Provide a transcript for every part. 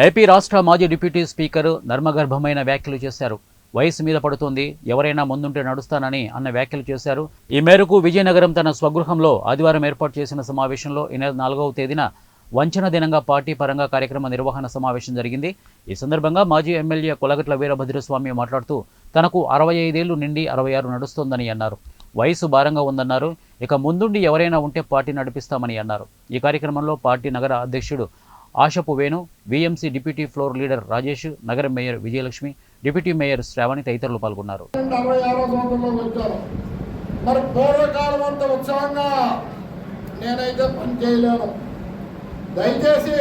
AP రాష్ట్ర మాజీ deputy speaker నర్మగర్భమైన వ్యాఖ్యలు చేశారు. వయసు మీద పడుతోంది, ఎవరైనా ముందుంటే నడుస్తానని అన్న వ్యాఖ్యలు చేశారు. ఈ మేరకు విజయనగరం తన స్వగృహంలో ఆదివారం ఏర్పాటు చేసిన సమావేశంలో ఈ నెల 4వ తేదీన వంచన దినంగా పార్టీ పరంగా కార్యక్రమ నిర్వహణ సమావేశం జరిగింది. ఈ సందర్భంగా మాజీ ఎమ్మెల్యే కొలగట్ల వీరభద్రస్వామి మాట్లాడుతూ తనకు 65 ఏళ్లు నిండి 66 నడుస్తోందని అన్నారు. వయసు భారంగా ఉందన్నారు. ఇక ముందుండి ఎవరైనా ఉంటే పార్టీ నడిపిస్తామని అన్నారు. ఈ కార్యక్రమంలో పార్టీ నగర అధ్యక్షుడు Ashapu Venu, VMC deputy floor leader Rajesh, నగర mayor Vijayalakshmi, deputy mayor Sravani తదితరులు పాల్గొన్నారు. మరి పూర్వకాలం అంత ఉత్సాహంగా నేనైతే పనిచేయలేను. దయచేసి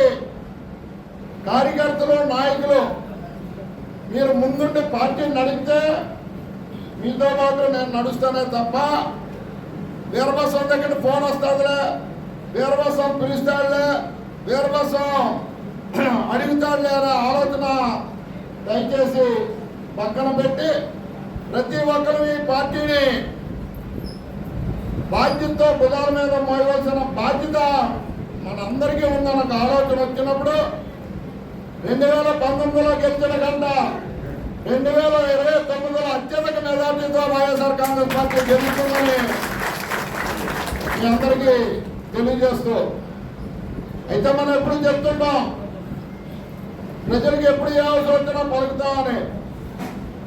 కార్యకర్తలు, నాయకులు మీరు ముందుండి పార్టీ నడిపితే మీతో పాటు నేను నడుస్తానే తప్ప వీరబసం దగ్గర ఫోన్ వస్తుందిలే, వీరబసం పిలుస్తాడులే, వీరబసం అడుగుతాడులే అనే ఆలోచన దయచేసి పక్కన పెట్టి ప్రతి ఒక్కరు ఈ పార్టీని బాధ్యతతో భుజాల మీద మోయవలసిన బాధ్యత మనందరికీ ఉందన్న ఒక ఆలోచన వచ్చినప్పుడు 2019లో గెలిచిన కంట 2029లో అత్యధిక మెజార్టీతో వైఎస్ఆర్ కాంగ్రెస్ పార్టీ గెలుస్తుందని మీ అందరికీ తెలియజేస్తూ, అయితే మనం ఎప్పుడు చెప్తుంటాం ప్రజలకు ఎప్పుడు ఏ అవసరం వచ్చినా పలుకుతామని.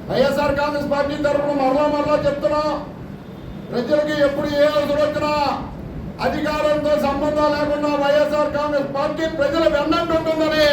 వైఎస్ఆర్ కాంగ్రెస్ పార్టీ తరఫున మరలా చెప్తున్నాం, ప్రజలకి ఎప్పుడు ఏ అవసరం వచ్చినా అధికారంతో సంబంధం లేకుండా వైఎస్ఆర్ కాంగ్రెస్ పార్టీ ప్రజల వెన్నంటుంటుందని